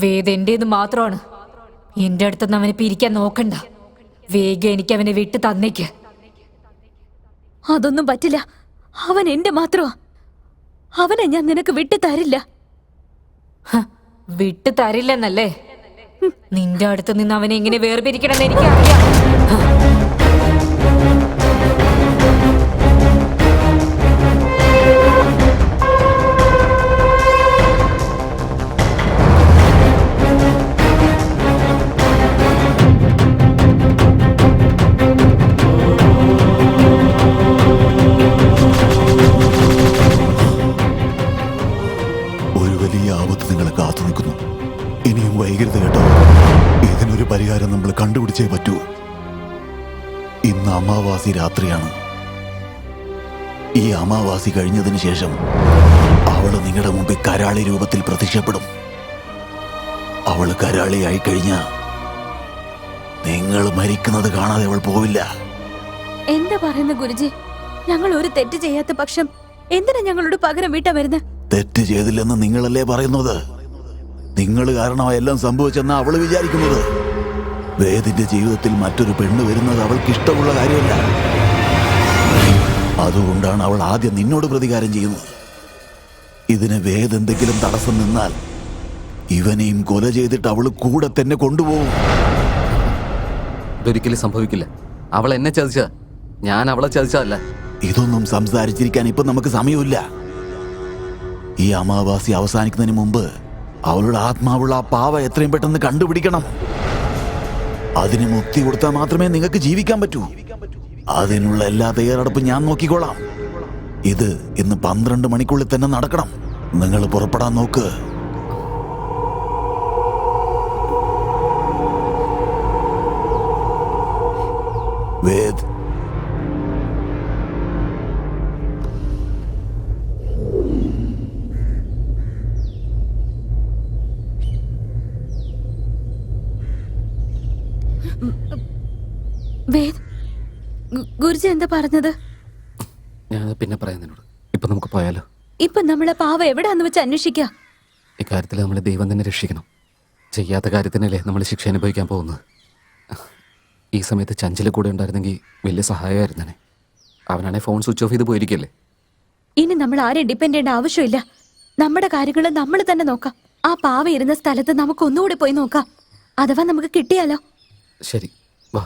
വേദ എന്റേത് മാത്രമാണ്. എന്റെ അടുത്തുനിന്ന് അവനെ പിരിക്കാൻ നോക്കണ്ട. വേഗം എനിക്ക് അവനെ വിട്ട് തന്നേക്ക്. അതൊന്നും പറ്റില്ല. അവൻ എന്റെ മാത്രമാ. അവനെ ഞാൻ നിനക്ക് വിട്ടു തരില്ല. വിട്ടു തരില്ലെന്നല്ലേ? നിന്റെ അടുത്ത് നിന്ന് അവനെ എങ്ങനെ വേർപിരിക്കണമെന്ന് എനിക്കറിയാം. വൈകരുത് കേട്ടോ. ഇതിനൊരു പരിഹാരം നമ്മൾ കണ്ടുപിടിച്ചേ പറ്റൂ. ഇന്ന് അമാവാസി രാത്രിയാണ്. ഈ അമാവാസി കഴിഞ്ഞതിന് ശേഷം അവള് നിങ്ങളുടെ മുമ്പിൽ കരാളി രൂപത്തിൽ പ്രത്യക്ഷപ്പെടും. അവള് കരാളിയായി കഴിഞ്ഞ നിങ്ങൾ മരിക്കുന്നത് കാണാതെ അവൾ പോവില്ല. എന്താ പറയുന്ന ഗുരുജി? ഞങ്ങൾ ഒരു തെറ്റ് ചെയ്യാത്ത പക്ഷം എന്തിനാ ഞങ്ങളോട് പകരം വീട്ടാ വരുന്നത്? തെറ്റ് ചെയ്തില്ലെന്ന് നിങ്ങളല്ലേ പറയുന്നത്? നിങ്ങൾ കാരണം എല്ലാം സംഭവിച്ചെന്നാ അവള് വിചാരിക്കുന്നത്. വേദിന്റെ ജീവിതത്തിൽ മറ്റൊരു പെണ്ണ് വരുന്നത് അവൾക്ക് ഇഷ്ടമുള്ള കാര്യമല്ല. അതുകൊണ്ടാണ് അവൾ ആദ്യം നിന്നോട് പ്രതികാരം ചെയ്യുന്നത്. ഇതിന് വേദ എന്തെങ്കിലും തടസ്സം നിന്നാൽ ഇവനെയും കൊല ചെയ്തിട്ട് അവള് കൂടെ തന്നെ കൊണ്ടുപോകും. ഇതൊരിക്കലും സംഭവിക്കില്ല. അവൾ എന്നെ ചതിച്ച, ഞാൻ അവളെ ചതിച്ചതല്ല. ഇതൊന്നും സംസാരിച്ചിരിക്കാൻ ഇപ്പൊ നമുക്ക് സമയമില്ല. ഈ അമാവാസി അവസാനിക്കുന്നതിന് മുമ്പ് അവളുടെ ആത്മാവുള്ള ആ പാവ എത്രയും പെട്ടെന്ന് കണ്ടുപിടിക്കണം. അതിന് മുക്തി കൊടുത്താൽ മാത്രമേ നിങ്ങൾക്ക് ജീവിക്കാൻ പറ്റൂ. അതിനുള്ള എല്ലാ തയ്യാറെടുപ്പും ഞാൻ നോക്കിക്കോളാം. ഇത് ഇന്ന് 12 മണിക്കുള്ളിൽ തന്നെ നടക്കണം. നിങ്ങൾ പുറപ്പെടാൻ നോക്ക്. വേദ്, വേദ്, ഗുരുജി എന്താ പറഞ്ഞത്? ഞാൻ പിന്നെ പറയാം നിന്നോട്. ഇപ്പൊ നമുക്ക് പോയാലോ? ഇപ്പൊ നമ്മളെ പാവ എവിടെയാന്ന് വെച്ച് അന്വേഷിക്ക. ഇക്കാര്യത്തിൽ നമ്മളെ ദൈവം തന്നെ രക്ഷിക്കണം. ചെയ്യാത്ത കാര്യത്തിനല്ലേ നമ്മൾ ശിക്ഷ അനുഭവിക്കാൻ പോകുന്നത്. ഈ സമയത്ത് ചഞ്ചല് കൂടെ ഉണ്ടായിരുന്നെങ്കിൽ വലിയ സഹായമായിരുന്നേ. അവനാണെ ഫോൺ സ്വിച്ച് ഓഫ് ചെയ്ത് പോയിരിക്കല്ലേ. ഇനി നമ്മൾ ആരെയും ഡിപ്പെൻഡ് ചെയ്യേണ്ട ആവശ്യമില്ല. നമ്മുടെ കാര്യങ്ങൾ നമ്മൾ തന്നെ നോക്കാം. ആ പാവ ഇരുന്ന സ്ഥലത്ത് നമുക്ക് ഒന്നുകൂടി പോയി നോക്കാം. അഥവാ നമുക്ക് കിട്ടിയാലോ? ശരി, വാ.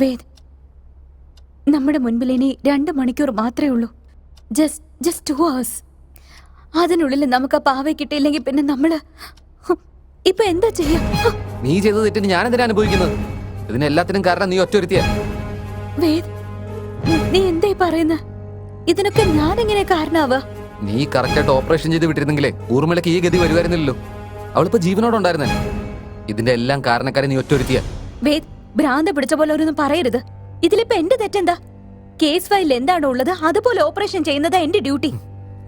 വേദ്, നമ്മുടെ മുൻപിൽ ഇനി 2 മണിക്കൂർ മാത്രമേ ഉള്ളൂ. Just 2 hours. അതിനുള്ളിൽ നമുക്ക് ആ പാവ കിട്ടിയില്ലെങ്കിൽ പിന്നെ നമ്മള് ഇപ്പൊ എന്താ ചെയ്യാ? നീ ചെയ്ത തെറ്റിന് ഞാൻ എന്തിനാ അനുഭവിക്കുന്നത്? ഇതിനെല്ലാത്തിനും കാരണം നീ ഒറ്റൊരുത്തിയ. വേദ്, നീ എന്തായി പറയുന്ന? ഇതിനൊക്കെ ഞാൻ എങ്ങനെ കാരണാവാ? നീ കറക്റ്റായിട്ട് ഓപ്പറേഷൻ ചെയ്ത് വിട്ടിരുന്നെങ്കിലേ ഊർമിളക്ക് ഈ ഗതി വരുമായിരുന്നില്ലല്ലോ. അവളിപ്പോ ജീവനോടുണ്ടായിരുന്നേ. ഇതിന്റെ എല്ലാം കാരണക്കാരെ നീ ഒറ്റൊരുത്തിയ. വേദ്, ഭ്രാന്ത് പിടിച്ച പോലെ ഒരൊന്നും പറയരുത്. ഇതിലിപ്പോ എന്റെ തെറ്റെന്താ? കേസ് ഫയലിൽ എന്താണോ ഉള്ളത് അതുപോലെ ഓപ്പറേഷൻ ചെയ്യുന്നതാ എന്റെ ഡ്യൂട്ടി.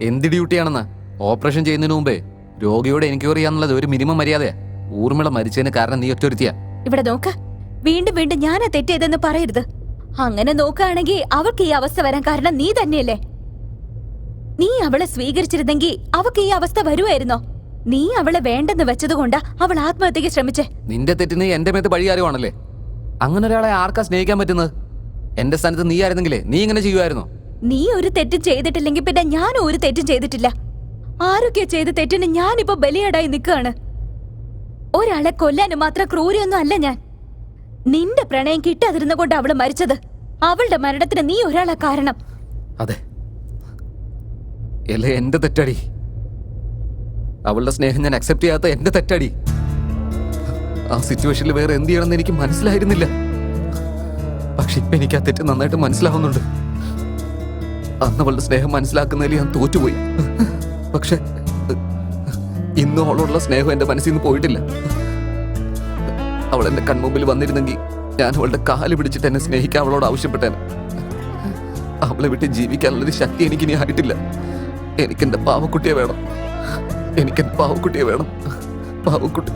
എന്ത് ഡ്യൂട്ടിയാണെന്ന്? ഓപ്പറേഷൻ ചെയ്യുന്നതിന് മുമ്പേ രോഗിയോട് എൻക്വയറി ചെയ്യാന്നുള്ളത് ഒരു മിനിമം മര്യാദയാ. ഊർമിള മരിച്ചതിന് കാരണം നീ ഒറ്റൊരുത്തിയ. ഇവിടെ നോക്ക്, വീണ്ടും വീണ്ടും ഞാനാ തെറ്റേതെന്ന് പറയരുത്. അങ്ങനെ നോക്കുകയാണെങ്കിൽ അവൾക്ക് ഈ അവസ്ഥ വരാൻ കാരണം നീ തന്നെയല്ലേ? നീ അവളെ സ്വീകരിച്ചിരുന്നെങ്കിൽ അവൾക്ക് ഈ അവസ്ഥ വരുമായിരുന്നോ? നീ അവളെ വേണ്ടെന്ന് വെച്ചതുകൊണ്ടാ അവൾ ആത്മഹത്യക്ക് ശ്രമിച്ചേ. നിന്റെ തെറ്റിന് എന്റെ മേത്ത് പഴിയാരുവാണല്ലേ. അങ്ങനെ ഒരാളെ ആർക്കാ സ്നേഹിക്കാൻ പറ്റുന്നത്? എന്റെ സ്ഥാനത്ത് നീ ആയിരുന്നെങ്കിലേ നീ ഇങ്ങനെ ചെയ്യുമായിരുന്നോ? നീ ഒരു തെറ്റും ചെയ്തിട്ടില്ലെങ്കിൽ പിന്നെ ഞാനും ഒരു തെറ്റും ചെയ്തിട്ടില്ല. ആരൊക്കെ ചെയ്ത തെറ്റിന് ഞാനിപ്പോ ബലിയാടായി നിൽക്കുകയാണ്. ഒരാളെ കൊല്ലാനും മാത്രം ക്രൂരിയൊന്നും അല്ല ഞാൻ. നിന്റെ പ്രണയം കിട്ടാതിരുന്ന കൊണ്ട് അവള് മരിച്ചത്. അവളുടെ മരണത്തിന് നീ ഒരാളെ കാരണം. അതെ, എല്ലാം എന്റെ തെറ്റടി. അവളുടെ സ്നേഹം ഞാൻ അക്സെപ്റ്റ് ചെയ്യാത്ത എന്റെ തെറ്റടി. ആ സിറ്റുവേഷനിൽ വേറെ എന്ത് ചെയ്യണമെന്ന് എനിക്ക് മനസ്സിലായിരുന്നില്ല. പക്ഷെ ഇപ്പൊ എനിക്ക് ആ തെറ്റ് നന്നായിട്ട് മനസ്സിലാവുന്നുണ്ട്. അന്ന് അവളുടെ സ്നേഹം മനസ്സിലാക്കുന്നതിൽ ഞാൻ തോറ്റുപോയി. പക്ഷെ ഇന്നും അവളോടുള്ള സ്നേഹം എന്റെ മനസ്സിൽ നിന്ന് പോയിട്ടില്ല. അവൾ എന്റെ കൺമുമ്പിൽ വന്നിരുന്നെങ്കിൽ ഞാൻ അവളുടെ കാല് പിടിച്ചിട്ട് എന്നെ സ്നേഹിക്കാൻ അവളോട് ആവശ്യപ്പെട്ടേനെ. അവളെ വിട്ട് ജീവിക്കാനുള്ളൊരു ശക്തി എനിക്കിനി ആയിട്ടില്ല. എനിക്കെന്റെ പാവക്കുട്ടിയെ വേണം. എനിക്കെന്റെ പാവക്കുട്ടിയെ വേണം. പാവക്കുട്ടി.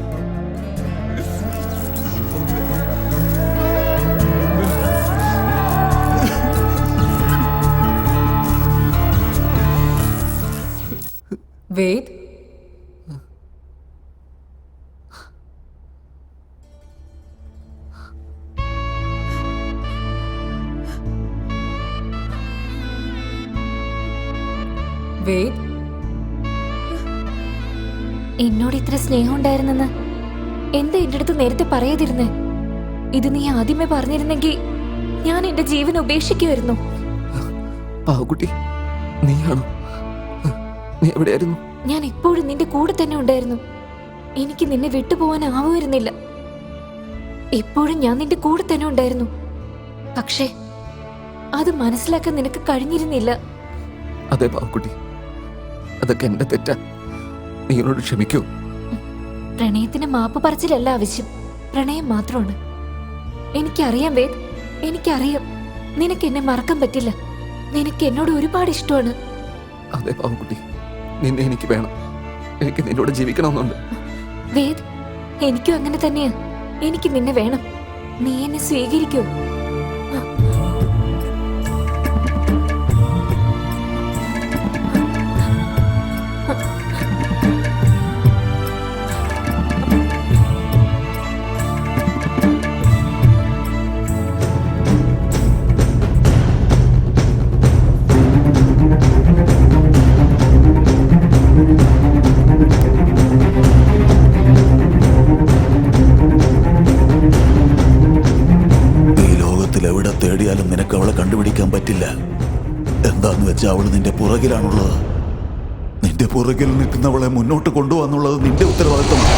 വേദ്, വേദ്, എന്നോട് ഇത്ര സ്നേഹം ഉണ്ടായിരുന്നെന്ന് എന്താ എന്റെ അടുത്ത് നേരത്തെ പറയാതിരുന്നേ? ഇത് നീ ആദ്യമേ പറഞ്ഞിരുന്നെങ്കിൽ ഞാൻ എന്റെ ജീവൻ ഉപേക്ഷിക്കുമായിരുന്നു. പാവക്കുട്ടി, നീയാണോ? നീ എവിടെയായിരുന്നു? ഞാൻ ഇപ്പോഴും നിന്റെ കൂടെ തന്നെ ഉണ്ടായിരുന്നു. എനിക്ക് നിന്നെ വിട്ടുപോകാനാവുമായിരുന്നില്ല. ഇപ്പോഴും ഞാൻ നിന്റെ കൂടെ തന്നെ ഉണ്ടായിരുന്നു. പക്ഷേ അത് മനസ്സിലാക്കാൻ നിനക്ക് കഴിഞ്ഞിരുന്നില്ല. അതെ പാവക്കുട്ടി, അതൊക്കെ എന്റെ തെറ്റാ. നീ എന്നോട് ക്ഷമിക്കൂ. പ്രണയത്തിന് മാപ്പ് പറച്ചിലല്ല ആവശ്യം, പ്രണയം മാത്രമാണ്. എനിക്കറിയാം വേദ്, എനിക്കറിയാം നിനക്ക് എന്നെ മറക്കാൻ പറ്റില്ല. നിനക്ക് എന്നോട് ഒരുപാട് ഇഷ്ടമാണ്. അതെ പാവക്കുട്ടി, നിന്നെ എനിക്ക് വേണം. എനിക്ക് നിന്നോട് ജീവിക്കണമെന്നുണ്ട്. വേദ്, എനിക്കും അങ്ങനെ തന്നെയാ. എനിക്ക് നിന്നെ വേണം. നീ എന്നെ സ്വീകരിക്കൂ. എവിടെ തേടിയാലും നിനക്ക് അവളെ കണ്ടുപിടിക്കാൻ പറ്റില്ല. എന്താന്ന് വെച്ചാൽ അവള് നിന്റെ പുറകിലാണുള്ളത്. നിന്റെ പുറകിൽ നിൽക്കുന്നവളെ മുന്നോട്ട് കൊണ്ടുപോകാന്നുള്ളത് നിന്റെ ഉത്തരവാദിത്തമാണ്.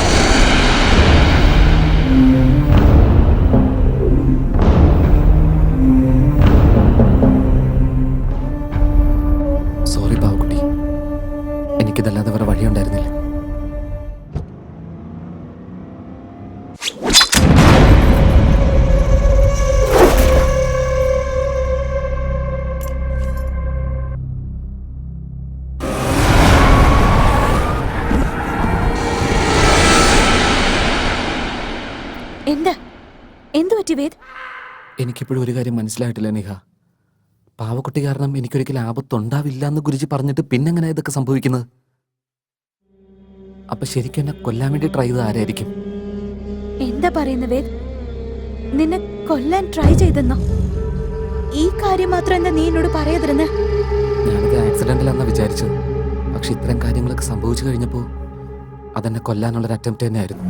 സോറി പാവക്കുട്ടി, എനിക്കിതല്ലാതെ വേറെ വഴിയുണ്ടായിരുന്നില്ല. എന്തു പറ്റി വേദ്? എനിക്കിപ്പോഴും ഒരു കാര്യം മനസ്സിലായിട്ടില്ല നിഹ. പാവക്കുട്ടി കാരണം എനിക്കൊരിക്കലും ആപത്തുണ്ടാവില്ല എന്ന് ഗുരുജി പറഞ്ഞിട്ട് പിന്നെങ്ങനെ ഇതൊക്കെ സംഭവിക്കുന്നത്? അപ്പൊ ശരിക്കും എന്നെ കൊല്ലാൻ വേണ്ടി ട്രൈ ചെയ്ത് ആരായിരിക്കും? എന്താ പറയുന്ന വേദ്? നിന്നെ കൊല്ലാൻ ട്രൈ ചെയ്തെന്നോ? ഈ കാര്യം മാത്രം എന്താ നീ എന്നോട് പറയാതിരുന്നേ? ഞാനത് ആക്സിഡന്റിലാണെന്നാ വിചാരിച്ചത്. പക്ഷെ ഇത്തരം കാര്യങ്ങളൊക്കെ സംഭവിച്ചു കഴിഞ്ഞപ്പോ അതെന്നെ കൊല്ലാനുള്ളൊരു അറ്റംപ്റ്റ് തന്നെയായിരുന്നു.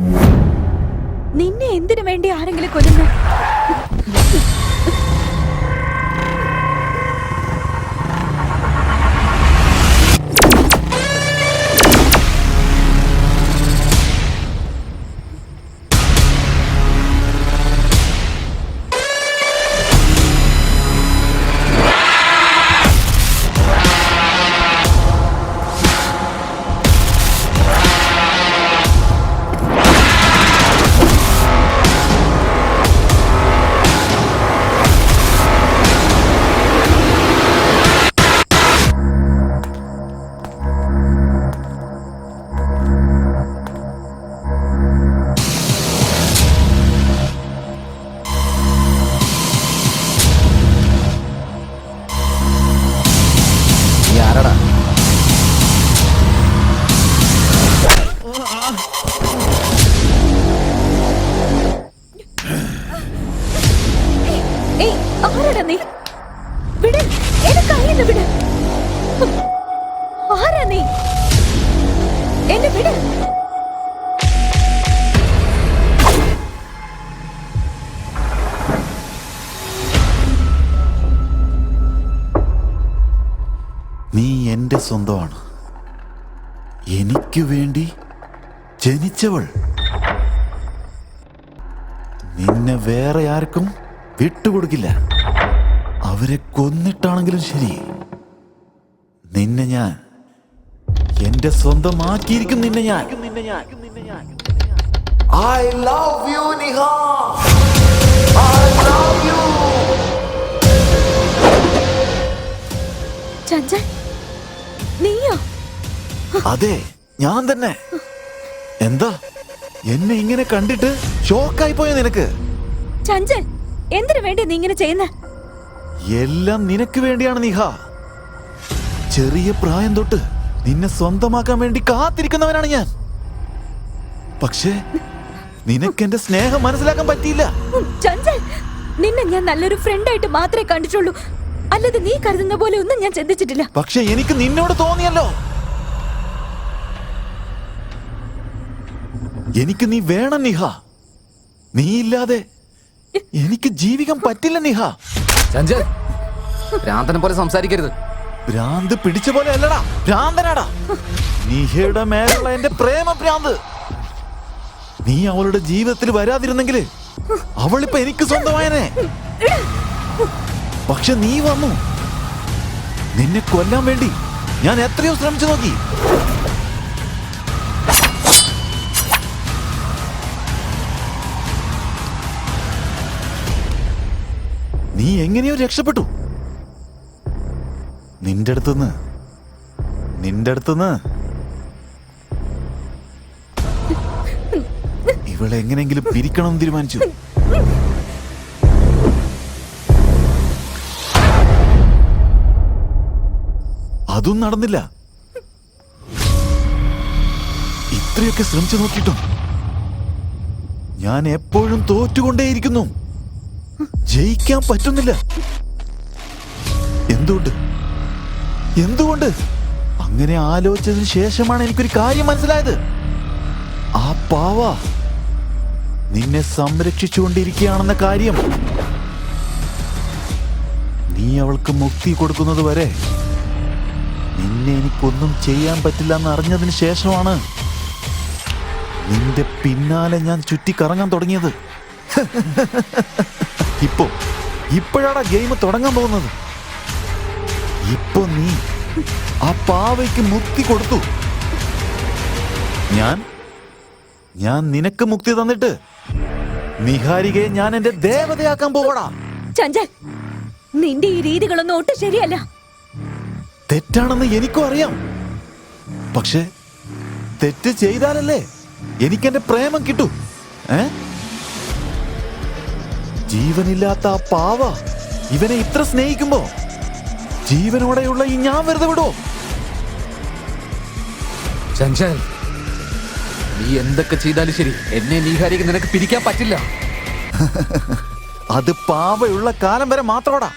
നിന്നെ എന്തിനു വേണ്ടി ആരെങ്കിലും കൊല്ലുന്നു? നീ എന്റെ സ്വന്തമാണ്. എനിക്ക് വേണ്ടി ജനിച്ചവൾ. നിന്നെ വേറെ ആർക്കും വിട്ടുകൊടുക്കില്ല. അവരെ കൊന്നിട്ടാണെങ്കിലും ശരി, നിന്നെ ഞാൻ എന്റെ സ്വന്തമാക്കിയിരിക്കും. നിന്നെ ഞാൻ I love you, Niha. I love you. Chanchal, നീയോ? അതെ, ഞാൻ തന്നെ. എന്താ എന്നെ ഇങ്ങനെ കണ്ടിട്ട് ഷോക്കായി പോയ നിനക്ക്? ചഞ്ചൽ, എന്തിനു വേണ്ടി നീ ഇങ്ങനെ ചെയ്യുന്ന? എല്ലാം നിനക്ക് വേണ്ടിയാണ് നിഹ. ചെറിയ പ്രായം തൊട്ട് നിന്നെ സ്വന്തമാക്കാൻ വേണ്ടി കാത്തിരിക്കുന്നവനാണ് ഞാൻ. പക്ഷേ നിനക്ക് എന്റെ സ്നേഹം മനസ്സിലാക്കാൻ പറ്റിയില്ല. ചഞ്ചൽ, നിന്നെ ഞാൻ നല്ലൊരു ഫ്രണ്ടായിട്ട് മാത്രമേ കണ്ടിട്ടുള്ളൂ, അല്ലാതെ നീ കരുതുന്ന പോലെ ഒന്നും ഞാൻ ചിന്തിച്ചിട്ടില്ല. പക്ഷെ എനിക്ക് നിന്നോട് തോന്നിയല്ലോ. എനിക്ക് നീ വേണം നിഹ. നീ ഇല്ലാതെ എനിക്ക് ജീവിക്കാൻ പറ്റില്ല നിഹ. ചഞ്ചൽ, ഭ്രാന്തനെ പോലെ സംസാരിക്കരുത്. ഭ്രാന്ത് പിടിച്ച പോലെ അല്ലടാ, ഭ്രാന്തനാടാ. നിഹയുടെ മേലുള്ള എന്റെ പ്രേമ ഭ്രാന്ത്. നീ അവളുടെ ജീവിതത്തിൽ വരാതിരുന്നെങ്കിൽ അവളിപ്പോ എനിക്ക് സ്വന്തമായനെ. പക്ഷെ നീ വന്നു. നിന്നെ കൊല്ലാൻ വേണ്ടി ഞാൻ എത്രയോ ശ്രമിച്ചു നോക്കി. നീ എങ്ങനെയോ രക്ഷപ്പെട്ടു. നിന്റെ അടുത്തുനിന്ന് ഇവളെ എങ്ങനെയെങ്കിലും പിരിക്കണം തീരുമാനിച്ചു. അതും നടന്നില്ല. ഇത്രയൊക്കെ ശ്രമിച്ചു നോക്കിയിട്ടും ഞാൻ എപ്പോഴും തോറ്റുകൊണ്ടേയിരിക്കുന്നു. ജയിക്കാൻ പറ്റുന്നില്ല. എന്തുകൊണ്ട്? അങ്ങനെ ആലോചിച്ചതിന് ശേഷമാണ് എനിക്കൊരു കാര്യം മനസ്സിലായത്. ആ പാവ നിന്നെ സംരക്ഷിച്ചുകൊണ്ടിരിക്കുകയാണെന്ന കാര്യം. നീ അവൾക്ക് മുക്തി കൊടുക്കുന്നത് വരെ നിന്നെ എനിക്കൊന്നും ചെയ്യാൻ പറ്റില്ല എന്ന് അറിഞ്ഞതിന് ശേഷമാണ് നിന്റെ പിന്നാലെ ഞാൻ ചുറ്റിക്കറങ്ങാൻ തുടങ്ങിയത്. ഇപ്പോഴാണ് ഗെയിം തുടങ്ങാൻ പോകുന്നത്. ഇപ്പൊ നീ ആ പാവയ്ക്ക് മുക്തി കൊടുത്തു. ഞാൻ നിനക്ക് മുക്തി തന്നിട്ട് നിഹാരികയെ ഞാൻ എന്റെ ദേവതയാക്കാൻ പോവടാ. ചഞ്ചൽ, നിന്റെ ഈ രീതികളൊന്നും ഒട്ടും ശരിയല്ല. തെറ്റാണെന്ന് എനിക്കും അറിയാം. പക്ഷെ തെറ്റ് ചെയ്താലല്ലേ എനിക്കെന്റെ പ്രേമം കിട്ടൂ. ജീവനില്ലാത്ത ആ പാവ ഇവനെ ഇത്ര സ്നേഹിക്കുമ്പോ ജീവനോടെയുള്ള ഈ ഞാൻ വെറുതെ വിടോ? ചഞ്ചൽ, നീ എന്തൊക്കെ ചെയ്താലും ശരി, എന്നെ നീഹാരിക്ക് നിനക്ക് പിരിക്കാൻ പറ്റില്ല. അത് പാവയുള്ള കാലം വരെ മാത്രമാടാ.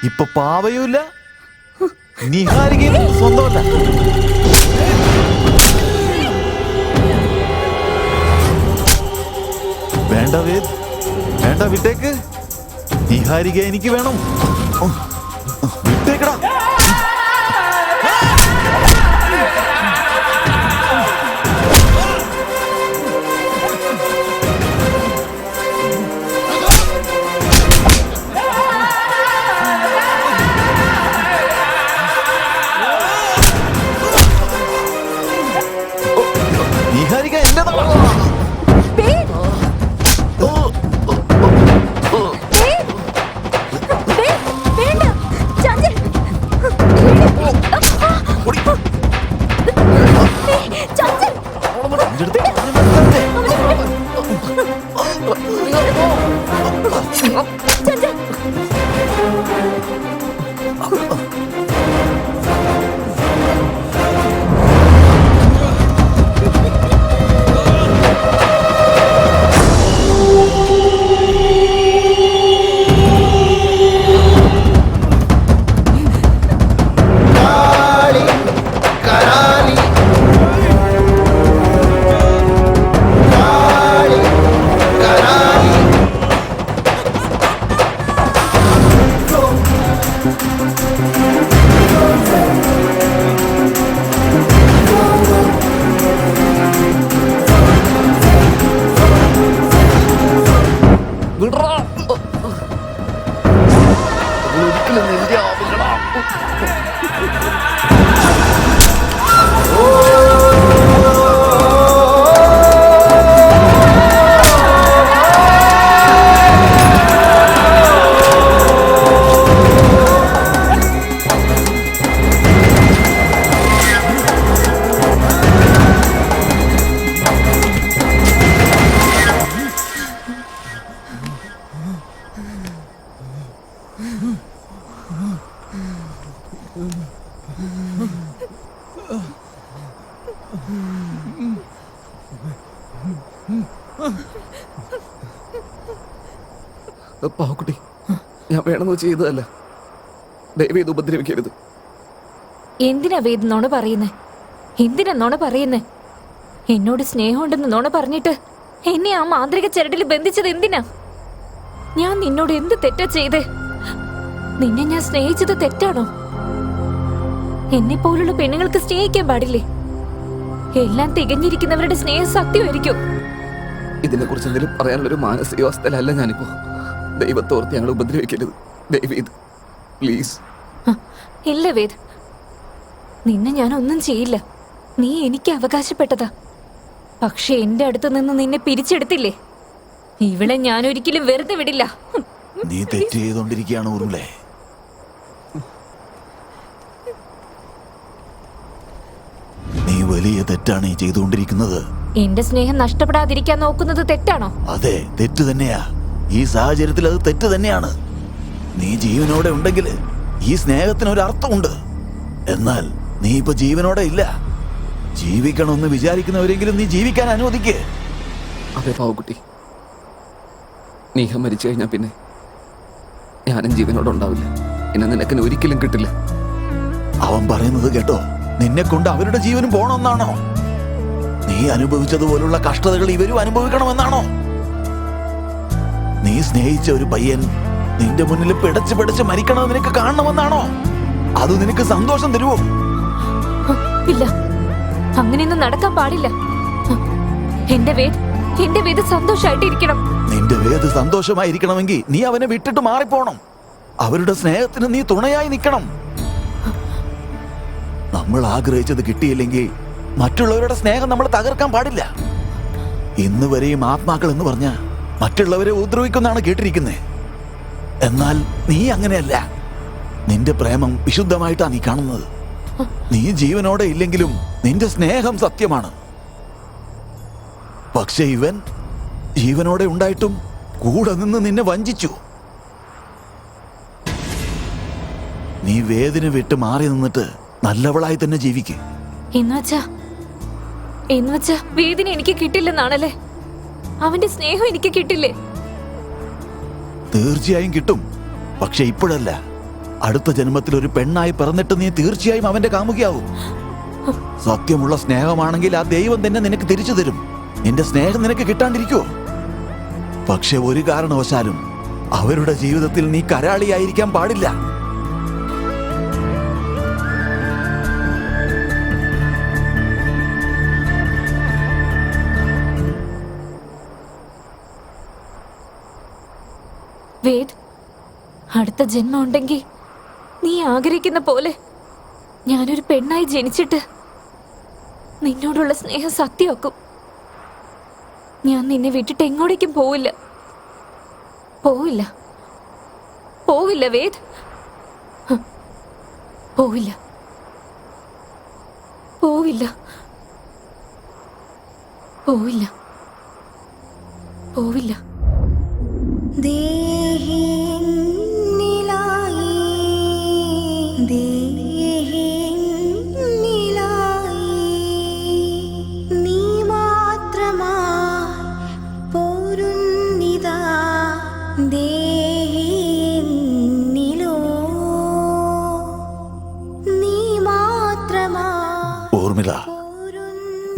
ഇപ്പൊ പാവയുമില്ല, നിഹാരികയും സ്വന്തമല്ല. വേണ്ട വേദ്, വേണ്ട, വിട്ടേക്ക്. നിഹാരിക എനിക്ക് വേണം. വിട്ടേക്കടാ. നിഹാരിക എന്റേതാണ്. പാവക്കുട്ടി, ഞാൻ വേണമെന്ന് ചെയ്തതല്ല. ദയവ് ഇത് ഉപദ്രവിക്കരുത്. എന്തിനാ വേദ് നോണ പറയുന്നേ? എന്തിനാ നോണ പറയുന്നേ? എന്നോട് സ്നേഹമുണ്ടെന്ന് നോണ പറഞ്ഞിട്ട് എന്നെ ആ മാന്ത്രിക ചരടിൽ ബന്ധിച്ചത് എന്തിനാ? ഞാൻ നിന്നോട് എന്ത് തെറ്റാ ചെയ്തേ? നിന്നെ ഞാൻ സ്നേഹിച്ചത് തെറ്റാണോ? എന്നെ പോലുള്ള പെണ്ണുങ്ങൾക്ക് സ്നേഹിക്കാൻ പാടില്ലേ? എല്ലാം തികഞ്ഞിരിക്കുന്നവരുടെ സ്നേഹം സത്യമായിരിക്കും. ഇതിനെക്കുറിച്ച് എന്തെങ്കിലും പറയാനുള്ളൊരു മാനസികാവസ്ഥയിലല്ല ഞാനിപ്പോ. ദൈവത്തോർത്ത് ഞങ്ങൾ ഉപദ്രവിക്കരുത്, ദയവീത്, പ്ലീസ്. ഇല്ല വേദ്, നിന്നെ ഞാൻ ഒന്നും ചെയ്യില്ല. നീ എനിക്ക് അവകാശപ്പെട്ടതാ. പക്ഷെ എന്റെ അടുത്ത് നിന്ന് നിന്നെ പിരിച്ചെടുത്തില്ലേ, ഇവളെ ഞാൻ ഒരിക്കലും വെറുതെ വിടില്ല. നീ തെറ്റ് ചെയ്തോണ്ടിരിക്കുകയാണ് ഊർമിളെ. നീ വലിയ തെറ്റാണ് ഈ ചെയ്തുകൊണ്ടിരിക്കുന്നത്. എന്റെ സ്നേഹം നഷ്ടപ്പെടാതിരിക്കാൻ നോക്കുന്നത് തെറ്റാണോ? അതെ, തെറ്റ് തന്നെയാ. ഈ സാഹചര്യത്തിൽ അത് തെറ്റ് തന്നെയാണ്. നീ ജീവനോടെ ഉണ്ടെങ്കിൽ ഈ സ്നേഹത്തിന് ഒരു അർത്ഥമുണ്ട്. എന്നാൽ നീ ഇപ്പൊ ജീവനോടെ ഇല്ല. ജീവിക്കണമെന്ന് വിചാരിക്കുന്നവരെങ്കിലും നീ ജീവിക്കാൻ അനുവദിക്കേ. അതെ പാവക്കുട്ടി, നീഹ മരിച്ചു കഴിഞ്ഞാൽ പിന്നെ ഞാനും ജീവനോടെ ഉണ്ടാവില്ല. എന്നെ നിനക്കിന് ഒരിക്കലും കിട്ടില്ല. അവൻ പറയുന്നത് കേട്ടോ, നിന്നെ കൊണ്ട് അവരുടെ ജീവനും പോണമെന്നാണോ? നീ അനുഭവിച്ചതുപോലുള്ള കഷ്ടതകൾ ഇവരും അനുഭവിക്കണമെന്നാണോ? നീ സ്നേഹിച്ച ഒരു പയ്യൻ നിന്റെ മുന്നിൽ പിടച്ച് പിടച്ച് മരിക്കണമെന്ന് നിനക്ക് കാണണമെന്നാണോ? അത് നിനക്ക് സന്തോഷം തരുമോ? ഇല്ല, അങ്ങനെയൊന്നും നടക്കാൻ പാടില്ല. എന്റെ വേദ് സന്തോഷായിട്ടിരിക്കണം. നിന്റെ വേദ് സന്തോഷമായിരിക്കണമെങ്കിൽ നീ അവനെ വിട്ടിട്ട് മാറിപ്പോണം. അവരുടെ സ്നേഹത്തിന് നീ തുണയായി നിൽക്കണം. നമ്മൾ ആഗ്രഹിച്ചത് കിട്ടിയില്ലെങ്കിൽ മറ്റുള്ളവരുടെ സ്നേഹം നമ്മൾ തകർക്കാൻ പാടില്ല. ഇന്ന് വരെയും ആത്മാക്കൾ എന്ന് പറഞ്ഞ മറ്റുള്ളവരെ ഉപദ്രവിക്കുന്നാണ് കേട്ടിരിക്കുന്നത്. എന്നാൽ നീ അങ്ങനെയല്ല. നിന്റെ പ്രേമം വിശുദ്ധമായിട്ടാ നീ കാണുന്നത്. നീ ജീവനോടെ ഇല്ലെങ്കിലും നിന്റെ സ്നേഹം സത്യമാണ്. പക്ഷെ ഇവൻ ജീവനോടെ ഉണ്ടായിട്ടും കൂടെ നിന്ന് നിന്നെ വഞ്ചിച്ചു. നീ വേദന വിട്ട് മാറി നിന്നിട്ട് നല്ലവളായി തന്നെ ജീവിക്കും. എന്നുവച്ചാ വേദന എനിക്ക് കിട്ടില്ലെന്നാണല്ലേ? അവന്റെ സ്നേഹം എനിക്ക് കിട്ടില്ലേ? തീർച്ചയായും കിട്ടും. പക്ഷെ ഇപ്പോഴല്ല. അടുത്ത ജന്മത്തിൽ ഒരു പെണ്ണായി പിറന്നിട്ട് നീ തീർച്ചയായും അവന്റെ കാമുകിയാവും. സത്യമുള്ള സ്നേഹമാണെങ്കിൽ ആ ദൈവം തന്നെ നിനക്ക് തിരിച്ചു തരും. നിന്റെ സ്നേഹം നിനക്ക് കിട്ടാണ്ടിരിക്കുവോ? പക്ഷെ ഒരു കാരണവശാലും അവരുടെ ജീവിതത്തിൽ നീ കരാളിയായിരിക്കാൻ പാടില്ല. വേദ്, അടുത്ത ജന്മം ഉണ്ടെങ്കിൽ നീ ആഗ്രഹിക്കുന്ന പോലെ ഞാനൊരു പെണ്ണായി ജനിച്ചിട്ട് നിന്നോടുള്ള സ്നേഹം സത്യമാക്കും. ഞാൻ നിന്നെ വിട്ടിട്ട് എങ്ങോട്ടേക്കും പോവില്ല. പോവില്ല, പോവില്ല വേദ്, പോവില്ല, പോവില്ല, പോവില്ല, പോവില്ല. ഊർമിള,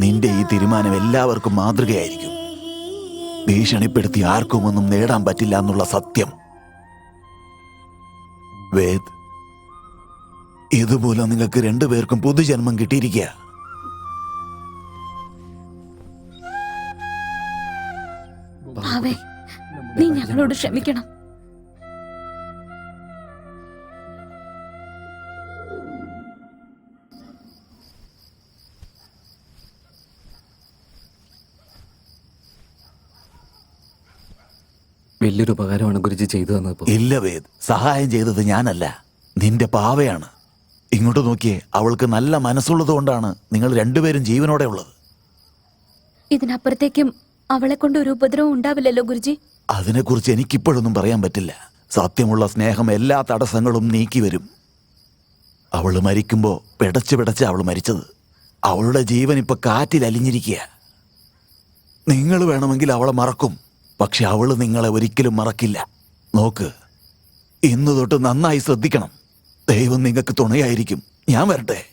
നിന്റെ ഈ തീരുമാനം എല്ലാവർക്കും മാതൃകയായിരിക്കും. ഭീഷണിപ്പെടുത്തി ആർക്കും ഒന്നും നേടാൻ പറ്റില്ല എന്നുള്ള സത്യം. വേദ്, ഇതുപോലെ നിങ്ങൾക്ക് രണ്ടുപേർക്കും പുതുജന്മം കിട്ടിയിരിക്കുക. ഭാവേ, നീ ഞങ്ങളോട് ക്ഷമിക്കണം. വലിയൊരു ഉപകാരമാണ് ഗുരുജി ചെയ്തു തന്നത്. ഇല്ല വേദ്, സഹായം ചെയ്തത് ഞാനല്ല, നിന്റെ പാവയാണ്. ഇങ്ങോട്ട് നോക്കിയേ, അവൾക്ക് നല്ല മനസ്സുള്ളത് കൊണ്ടാണ് നിങ്ങൾ രണ്ടുപേരും ജീവനോടെ ഉള്ളത്. ഇതിനപ്പുറത്തേക്കും അവളെ കൊണ്ട് ഒരു ഉപദ്രവം ഉണ്ടാവില്ലല്ലോ ഗുരുജി? അതിനെക്കുറിച്ച് എനിക്കിപ്പോഴൊന്നും പറയാൻ പറ്റില്ല. സത്യമുള്ള സ്നേഹം എല്ലാ തടസ്സങ്ങളും നീക്കി വരും. അവള് മരിക്കുമ്പോ പിടച്ച് അവള് മരിച്ചത്. അവളുടെ ജീവൻ ഇപ്പൊ കാറ്റിൽ അലിഞ്ഞിരിക്കുക. നിങ്ങൾ വേണമെങ്കിൽ അവളെ മറക്കും, പക്ഷെ അവള് നിങ്ങളെ ഒരിക്കലും മറക്കില്ല. നോക്ക്, ഇന്നു തൊട്ട് നന്നായി ശ്രദ്ധിക്കണം. ദൈവം നിങ്ങൾക്ക് തുണയായിരിക്കും. ഞാൻ വരട്ടെ.